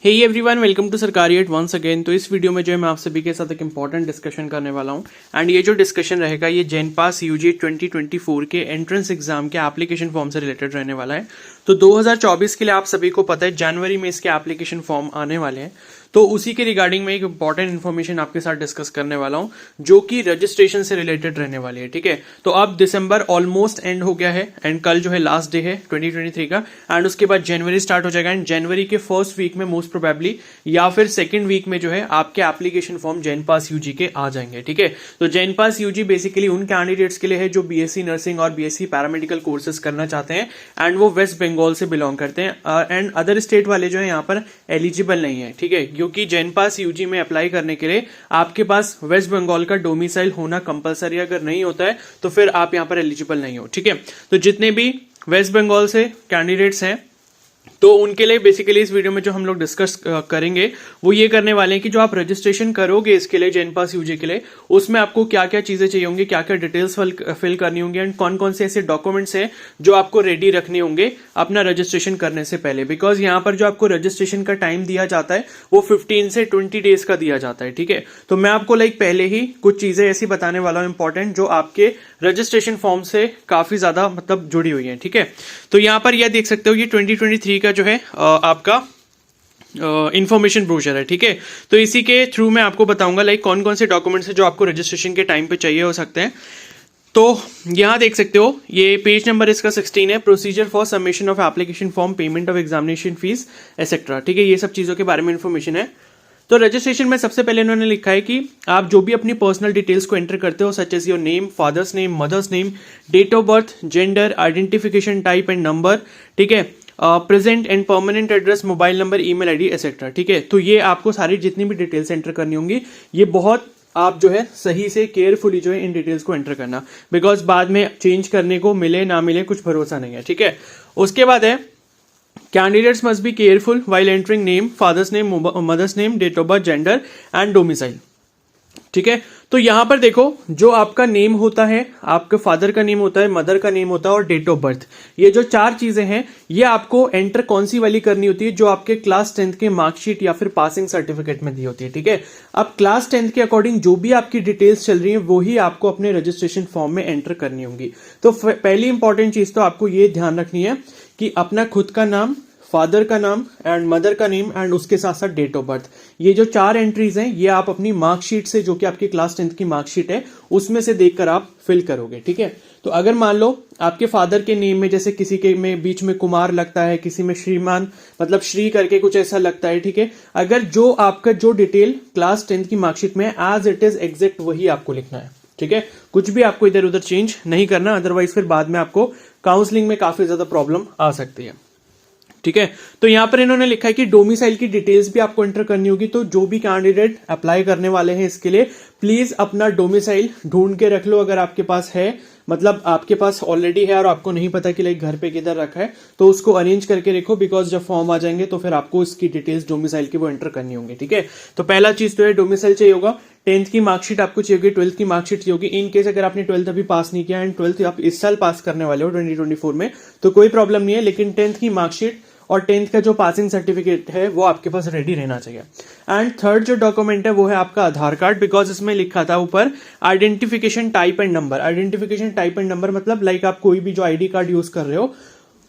Hey everyone, welcome to secretariat once again. तो इस video में जो है मैं आप सभी के साथ एक इंपॉर्टेंट डिस्कशन करने वाला हूं। एंड ये जो डिस्कशन रहेगा ये जेन पास यूजी 2024 के एंट्रेंस एग्जाम के एप्लीकेशन फॉर्म से रिलेटेड रहने वाला है। तो 2024 के लिए आप सभी को पता है जनवरी में इसके एप्लीकेशन फॉर्म आने वाले हैं। तो उसी के रिगार्डिंग में एक इंपॉर्टेंट इन्फॉर्मेशन आपके साथ डिस्कस करने वाला हूं जो कि रजिस्ट्रेशन से रिलेटेड रहने वाली है। ठीक है, तो अब दिसंबर ऑलमोस्ट एंड हो गया है एंड कल जो है लास्ट डे है 2023 का। एंड उसके बाद जनवरी स्टार्ट हो जाएगा एंड जनवरी के फर्स्ट वीक में मोस्ट प्रोबेबली या फिर सेकंड वीक में जो है आपके एप्लीकेशन फॉर्म जेन पास यूजी के आ जाएंगे। ठीक है, तो जेन पास यूजी बेसिकली उन कैंडिडेट्स के लिए है जो बीएससी नर्सिंग और बीएससी पैरामेडिकल कोर्सेज करना चाहते हैं एंड वो वेस्ट बंगाल से बिलोंग करते हैं एंड अदर स्टेट वाले जो है यहाँ पर एलिजिबल नहीं है। ठीक है, क्योंकि जेन पास यूजी में अप्लाई करने के लिए आपके पास वेस्ट बंगाल का डोमिसाइल होना कंपलसरी, अगर नहीं होता है तो फिर आप यहाँ पर एलिजिबल नहीं हो। ठीक है, तो जितने भी वेस्ट बंगाल से कैंडिडेट्स हैं तो उनके लिए बेसिकली इस वीडियो में जो हम लोग डिस्कस करेंगे वो ये करने वाले हैं कि जो आप रजिस्ट्रेशन करोगे इसके लिए जेन पास यूजी के लिए, उसमें आपको क्या क्या चीजें चाहिए होंगी, क्या क्या डिटेल्स फिल करनी होंगी एंड कौन कौन से ऐसे डॉक्यूमेंट्स हैं जो आपको रेडी रखने होंगे अपना रजिस्ट्रेशन करने से पहले। बिकॉज यहाँ पर जो आपको रजिस्ट्रेशन का टाइम दिया जाता है वो 15 से 20 डेज का दिया जाता है। ठीक है, तो मैं आपको पहले ही कुछ चीजें ऐसी बताने वाला हूँ इंपॉर्टेंट जो आपके रजिस्ट्रेशन फॉर्म से काफी ज्यादा मतलब जुड़ी हुई है। ठीक है, तो यहाँ पर यह देख सकते हो ये 2023 का जो है आपका इंफॉर्मेशन ब्रोशर है। ठीक है, तो इसी के थ्रू मैं आपको बताऊंगा कौन कौन से डॉक्यूमेंट्स है जो आपको रजिस्ट्रेशन के टाइम पे चाहिए हो सकते हैं। तो यहां देख सकते हो ये पेज नंबर इसका 16 है, procedure for submission of application form, payment of examination fees etcetera. ठीक है, ये सब चीजों के बारे में इंफॉर्मेशन है। तो रजिस्ट्रेशन में सबसे पहले इन्होंने लिखा है कि आप जो भी अपनी पर्सनल डिटेल्स को एंटर करते हो such as your name, father's name, mother's name, date of birth, gender, identification type and number, ठीक है, present and permanent address, mobile number, email ID etcetera. ठीक है, तो ये आपको सारी जितनी भी डिटेल्स एंटर करनी होंगी ये बहुत आप जो है सही से केयरफुली जो है इन डिटेल्स को एंटर करना, बिकॉज बाद में चेंज करने को मिले ना मिले कुछ भरोसा नहीं है। ठीक है, उसके बाद है candidates must be careful while entering name, father's name, mother's name, date of birth, gender and domicile. ठीक है, तो यहां पर देखो जो आपका नेम होता है, आपके फादर का नेम होता है, मदर का नेम होता है और डेट ऑफ बर्थ, ये जो चार चीजें हैं ये आपको एंटर कौन सी वाली करनी होती है, जो आपके क्लास 10th के मार्कशीट या फिर पासिंग सर्टिफिकेट में दी होती है। ठीक है, अब क्लास 10th के अकॉर्डिंग जो भी आपकी डिटेल्स चल रही है वो ही आपको अपने रजिस्ट्रेशन फॉर्म में एंटर करनी होंगी। तो पहली इंपॉर्टेंट चीज तो आपको ये ध्यान रखनी है कि अपना खुद का नाम, फादर का नाम एंड मदर का नेम एंड उसके साथ साथ डेट ऑफ बर्थ, ये जो चार एंट्रीज हैं ये आप अपनी मार्कशीट से, जो कि आपकी क्लास 10th की मार्कशीट है उसमें से देखकर आप फिल करोगे। ठीक है, तो अगर मान लो आपके फादर के नेम में जैसे किसी के में बीच में कुमार लगता है, किसी में श्रीमान मतलब श्री करके कुछ ऐसा लगता है। ठीक है, अगर जो आपका जो डिटेल क्लास 10th की मार्कशीट में एज इट इज एग्जैक्ट वही आपको लिखना है। ठीक है, कुछ भी आपको इधर उधर चेंज नहीं करना, अदरवाइज फिर बाद में आपको काउंसलिंग में काफी ज्यादा प्रॉब्लम आ सकती है। ठीक है, तो यहां पर इन्होंने लिखा है कि डोमिसाइल की डिटेल्स भी आपको एंटर करनी होगी। तो जो भी कैंडिडेट अप्लाई करने वाले हैं इसके लिए प्लीज अपना डोमिसाइल ढूंढ के रख लो, अगर आपके पास है, मतलब आपके पास ऑलरेडी है और आपको नहीं पता कि घर पे किधर रखा है तो उसको अरेंज करके रखो, बिकॉज जब फॉर्म आ जाएंगे तो फिर आपको इसकी डिटेल्स डोमिसाइल की वो एंटर करनी होंगी। ठीक है, तो पहला चीज तो है डोमिसाइल चाहिए होगा, 10th की मार्कशीट आपको चाहिए होगी, 12th की मार्कशीट चाहिए होगी। इन केस अगर आपने 12th अभी पास नहीं किया एंड 12th आप इस साल पास करने वाले हो 2024 में तो कोई प्रॉब्लम नहीं है, लेकिन 10th की मार्कशीट और 10th का जो पासिंग सर्टिफिकेट है वो आपके पास रेडी रहना चाहिए। एंड थर्ड जो डॉक्यूमेंट है वो है आपका आधार कार्ड, बिकॉज इसमें लिखा था ऊपर identification type and number. Identification type and number मतलब आप कोई भी जो आईडी कार्ड यूज कर रहे हो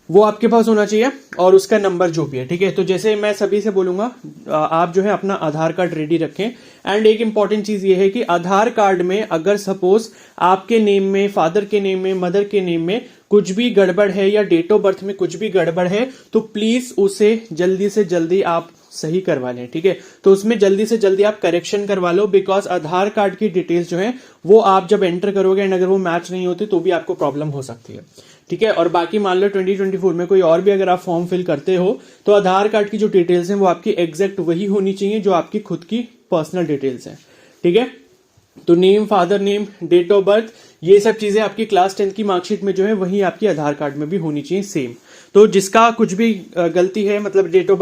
वो आपके पास होना चाहिए और उसका नंबर जो भी है। ठीक है, तो जैसे मैं सभी से बोलूंगा आप जो है अपना आधार कार्ड रेडी रखें। एंड एक इंपॉर्टेंट चीज ये है कि आधार कार्ड में अगर सपोज आपके नेम में, फादर के नेम में, मदर के नेम में कुछ भी गड़बड़ है या डेट ऑफ बर्थ में कुछ भी गड़बड़ है तो प्लीज उसे जल्दी से जल्दी आप सही करवा लें। ठीक है, तो उसमें जल्दी से जल्दी आप करेक्शन करवा लो, बिकॉज आधार कार्ड की डिटेल्स जो है वो आप जब एंटर करोगे एंड अगर वो मैच नहीं होती तो भी आपको प्रॉब्लम हो सकती है। ठीक है, और बाकी मान लो 2024 में कोई और भी अगर आप फॉर्म फिल करते हो तो आधार कार्ड की जो डिटेल्स हैं वो आपकी एग्जैक्ट वही होनी चाहिए जो आपकी खुद की पर्सनल डिटेल्स हैं। ठीक है, तो name, father name, date of birth, ये सब चीजें आपकी क्लास 10th की मार्कशीट में जो है वही आपकी आधार कार्ड में भी होनी चाहिए सेम। तो जिसका कुछ भी गलती है, मतलब डेट ऑफ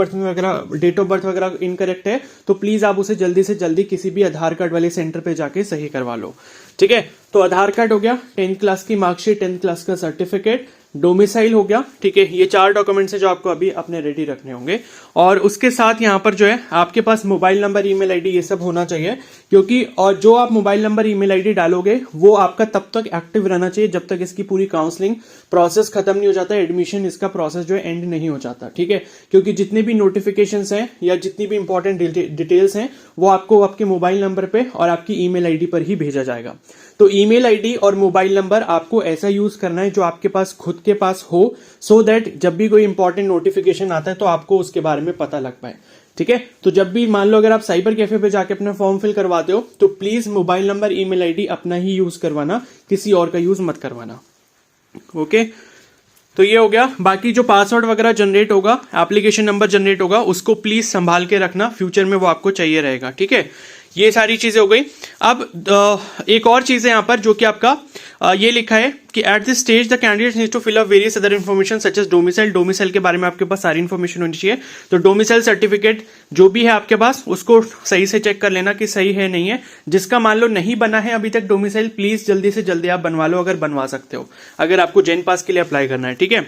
बर्थ वगैरह इनकरेक्ट है तो प्लीज आप उसे जल्दी से जल्दी किसी भी आधार कार्ड वाले सेंटर पे जाके सही करवा लो। ठीक है, तो आधार कार्ड हो गया, 10th क्लास की मार्कशीट, 10th क्लास का सर्टिफिकेट, डोमिसाइल हो गया, ठीक है। ये 4 डॉक्यूमेंट्स है जो आपको अभी अपने रेडी रखने होंगे। और उसके साथ यहाँ पर जो है आपके पास मोबाइल नंबर, ईमेल आईडी ये सब होना चाहिए, क्योंकि और जो आप मोबाइल नंबर ईमेल आईडी डालोगे वो आपका तब तक एक्टिव रहना चाहिए जब तक इसकी पूरी काउंसलिंग प्रोसेस खत्म नहीं हो जाता, एडमिशन इसका प्रोसेस जो है एंड नहीं हो जाता, ठीक है। क्योंकि जितने भी नोटिफिकेशंस हैं या जितनी भी इंपॉर्टेंट डिटेल्स हैं वो आपको आपके मोबाइल नंबर पे और आपकी ईमेल आईडी पर ही भेजा जाएगा। तो ईमेल आईडी और मोबाइल नंबर आपको ऐसा यूज करना है जो आपके पास खुद के पास हो, सो दैट जब भी कोई इंपॉर्टेंट नोटिफिकेशन आता है तो आपको उसके बारे में पता लग पाए, ठीक है। तो जब भी मान लो अगर आप साइबर कैफे पे जाके अपना फॉर्म फिल करवाते हो तो please mobile number, email ID अपना ही यूज करवाना, किसी और का यूज मत करवाना, ओके। तो ये हो गया। बाकी जो पासवर्ड वगैरह जनरेट होगा, एप्लीकेशन नंबर जनरेट होगा, उसको प्लीज संभाल के रखना, फ्यूचर में वो आपको चाहिए रहेगा, ठीक है। ये सारी चीजें हो गई। अब एक और चीज है यहाँ पर जो कि आपका ये लिखा है कि at this stage the candidate needs to fill up various other information such as domicile. Domicile के बारे में आपके पास सारी इन्फॉर्मेशन होनी चाहिए। तो डोमिसाइल सर्टिफिकेट जो भी है आपके पास उसको सही से चेक कर लेना कि सही है नहीं है। जिसका मान लो नहीं बना है अभी तक डोमिसाइल, प्लीज जल्दी से जल्दी आप बनवा लो, अगर बनवा सकते हो, अगर आपको जैन पास के लिए अप्लाई करना है, ठीक है।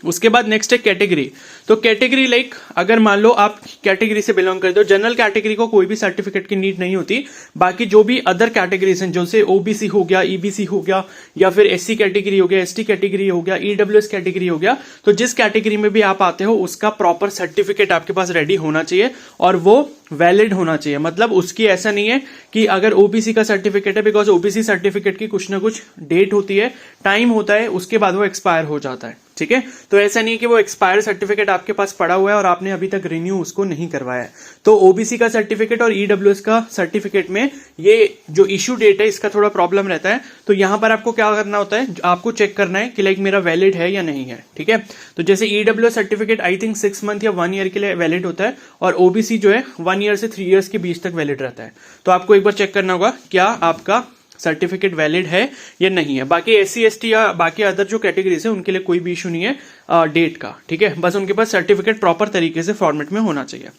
उसके बाद नेक्स्ट है कैटेगरी। तो कैटेगरी लाइक अगर मान लो आप कैटेगरी से बिलोंग करते हो, जनरल कैटेगरी को कोई भी सर्टिफिकेट की नीड नहीं होती। बाकी जो भी अदर कैटेगरीज हैं, जैसे ओबीसी हो गया, ईबीसी हो गया, या फिर एससी कैटेगरी हो गया, एसटी कैटेगरी हो गया, ईडब्ल्यूएस कैटेगरी हो गया, तो जिस कैटेगरी में भी आप आते हो उसका प्रॉपर सर्टिफिकेट आपके पास रेडी होना चाहिए और वो वैलिड होना चाहिए। मतलब उसकी ऐसा नहीं है कि अगर ओबीसी का सर्टिफिकेट है, बिकॉज ओबीसी सर्टिफिकेट की कुछ ना कुछ डेट होती है, टाइम होता है, उसके बाद वो एक्सपायर हो जाता है, ठीक है। तो ऐसा नहीं है कि वो एक्सपायर सर्टिफिकेट आपके पास पड़ा हुआ है और आपने अभी तक रिन्यू उसको नहीं करवाया है। तो ओबीसी का सर्टिफिकेट और ईडब्ल्यूएस का सर्टिफिकेट में ये जो इश्यू डेट है इसका थोड़ा प्रॉब्लम रहता है। तो यहां पर आपको क्या करना होता है, आपको चेक करना है कि लाइक मेरा वैलिड है या नहीं है, ठीक है। तो जैसे EWS certificate I think 6 month या 1 ईयर के लिए वैलिड होता है और ओबीसी जो है 1 ईयर से 3 ईयर्स के बीच तक वैलिड रहता है। तो आपको एक बार चेक करना होगा क्या आपका सर्टिफिकेट वैलिड है या नहीं है। बाकी एससी एसटी या बाकी अदर जो कैटेगरीज है उनके लिए कोई भी इशू नहीं है डेट का, ठीक है। बस उनके पास सर्टिफिकेट प्रॉपर तरीके से फॉर्मेट में होना चाहिए।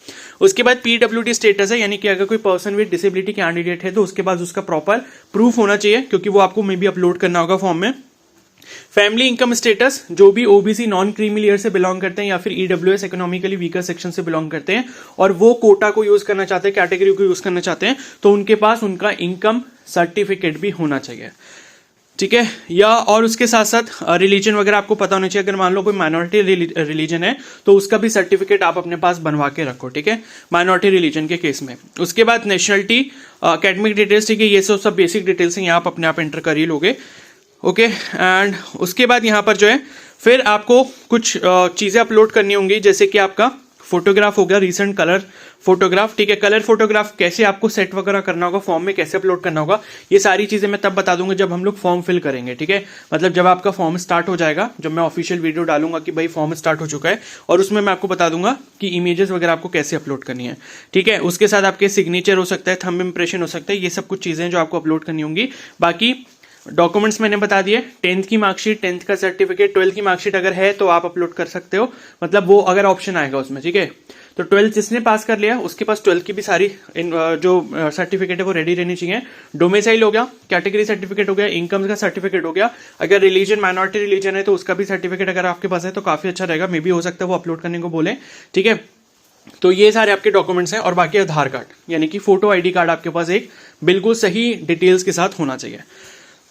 उसके बाद पीडब्ल्यूडी स्टेटस है, यानी कि अगर कोई पर्सन विद डिसेबिलिटी कैंडिडेट है तो उसके पास उसका प्रॉपर प्रूफ होना चाहिए, क्योंकि वो आपको मे बी अपलोड करना होगा फॉर्म में। फैमिली इनकम स्टेटस, जो भी ओबीसी नॉन क्रीमी लेयर से बिलोंग करते हैं या फिर ईडब्ल्यूएस इकोनॉमिकली वीकर सेक्शन से बिलोंग करते हैं और वो कोटा को यूज करना चाहते हैं, कैटेगरी को यूज करना चाहते हैं, तो उनके पास उनका इनकम सर्टिफिकेट भी होना चाहिए, ठीक है। या और उसके साथ साथ रिलीजन वगैरह आपको पता होना चाहिए। अगर मान लो कोई माइनॉरिटी रिलीजन है तो उसका भी सर्टिफिकेट आप अपने पास बनवा के रखो, ठीक है, माइनॉरिटी रिलीजन के केस में। उसके बाद नेशनलिटी, अकेडमिक डिटेल्स, ठीक है, ये सब बेसिक डिटेल्स हैं, यहाँ आप अपने आप एंटर कर ही लोगे, ओके। एंड उसके बाद यहाँ पर जो है फिर आपको कुछ चीजें अपलोड करनी होंगी, जैसे कि आपका फोटोग्राफ हो गया, रीसेंट कलर फोटोग्राफ, ठीक है। कलर फोटोग्राफ कैसे आपको सेट वगैरह करना होगा, फॉर्म में कैसे अपलोड करना होगा, ये सारी चीजें मैं तब बता दूंगा जब हम लोग फॉर्म फिल करेंगे, ठीक है। मतलब जब आपका फॉर्म स्टार्ट हो जाएगा, जब मैं ऑफिशियल वीडियो डालूंगा कि भाई फॉर्म स्टार्ट हो चुका है, और उसमें मैं आपको बता दूंगा कि इमेजेस वगैरह आपको कैसे अपलोड करनी है, ठीक है। उसके साथ आपके सिग्नेचर हो सकता है, थंब इंप्रेशन हो सकता है, ये सब कुछ चीजें जो आपको अपलोड करनी होंगी। बाकी डॉक्यूमेंट्स मैंने बता दिए, 10th की मार्कशीट, 10th का सर्टिफिकेट, 12th की मार्कशीट अगर है तो आप अपलोड कर सकते हो, मतलब वो अगर ऑप्शन आएगा उसमें, ठीक है। तो 12th जिसने पास कर लिया उसके पास 12th की भी सारी जो सर्टिफिकेट है वो रेडी रहनी चाहिए। डोमिसाइल हो गया, कैटेगरी सर्टिफिकेट हो गया, इनकम का सर्टिफिकेट हो गया, अगर रिलीजन माइनॉरिटी रिलीजन है तो उसका भी सर्टिफिकेट अगर आपके पास है तो काफी अच्छा रहेगा, मे बी हो सकता है वो अपलोड करने को बोले, ठीक है। तो ये सारे आपके डॉक्यूमेंट्स हैं। और बाकी आधार कार्ड, यानी कि फोटो आईडी कार्ड आपके पास एक बिल्कुल सही डिटेल्स के साथ होना चाहिए।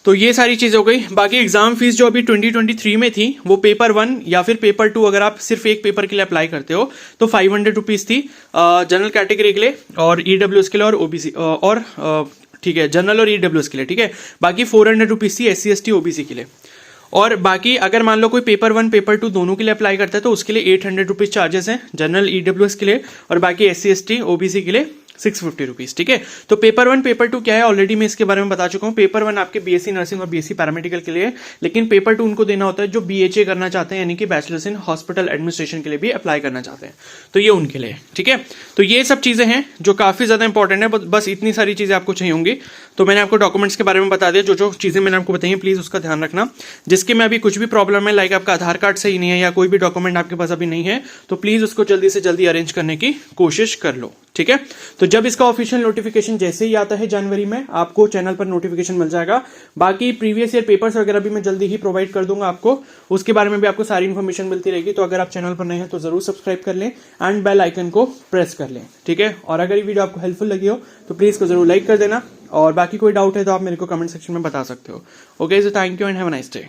तो ये सारी चीजें हो गई। बाकी एग्जाम फीस जो अभी 2023 में थी वो पेपर 1 या फिर पेपर 2 अगर आप सिर्फ एक पेपर के लिए अप्लाई करते हो तो 500 रुपीज थी जनरल कैटेगरी के लिए और ईडब्ल्यूएस के लिए और ओबीसी और ठीक है, जनरल और ईडब्ल्यूएस के लिए, ठीक है। बाकी 400 रुपीज थी एससी एसटी ओबीसी के लिए। और बाकी अगर मान लो कोई पेपर 1 पेपर 2 दोनों के लिए अप्लाई करता है तो उसके लिए 800 रुपीज चार्जेस हैं जनरल ईडब्ल्यूएस के लिए, और बाकी एससी एसटी ओबीसी के लिए 650 रुपीज, ठीक है। तो पेपर 1 पेपर 2 क्या है ऑलरेडी मैं इसके बारे में बता चुका हूँ। पेपर 1 आपके बीएससी नर्सिंग और बीएससी पैरामेडिकल के लिए, लेकिन पेपर 2 उनको देना होता है जो बीएचए करना चाहते हैं, यानी कि बैचलर्स इन हॉस्पिटल एडमिनिस्ट्रेशन के लिए भी अप्लाई करना चाहते हैं, तो ये उनके लिए, ठीक है। तो ये सब चीजें हैं जो काफी ज्यादा इंपॉर्टेंट है, बस इतनी सारी चीजें आपको चाहिए होंगी। तो मैंने आपको डॉक्यूमेंट्स के बारे में बता दिया, जो जो चीजें मैंने आपको बताई प्लीज उसका ध्यान रखना। जिसके में अभी कुछ भी प्रॉब्लम है, लाइक आपका आधार कार्ड सही नहीं है या कोई भी डॉक्यूमेंट आपके पास अभी नहीं है, तो प्लीज उसको जल्दी से जल्दी अरेंज करने की कोशिश कर लो। ठीक है। तो जब इसका ऑफिशियल नोटिफिकेशन जैसे ही आता है जनवरी में, आपको चैनल पर नोटिफिकेशन मिल जाएगा। बाकी प्रीवियस ईयर पेपर्स वगैरह भी मैं जल्दी ही प्रोवाइड कर दूंगा आपको, उसके बारे में भी आपको सारी इन्फॉर्मेशन मिलती रहेगी। तो अगर आप चैनल पर नए हैं तो जरूर सब्सक्राइब कर लें एंड बेल आइकन को प्रेस कर लें, ठीक है। और अगर ये वीडियो आपको हेल्पफुल लगी हो तो प्लीज इसको जरूर लाइक कर देना, और बाकी कोई डाउट है तो आप मेरे को कमेंट सेक्शन में बता सकते हो। Okay, so thank you and have a nice day.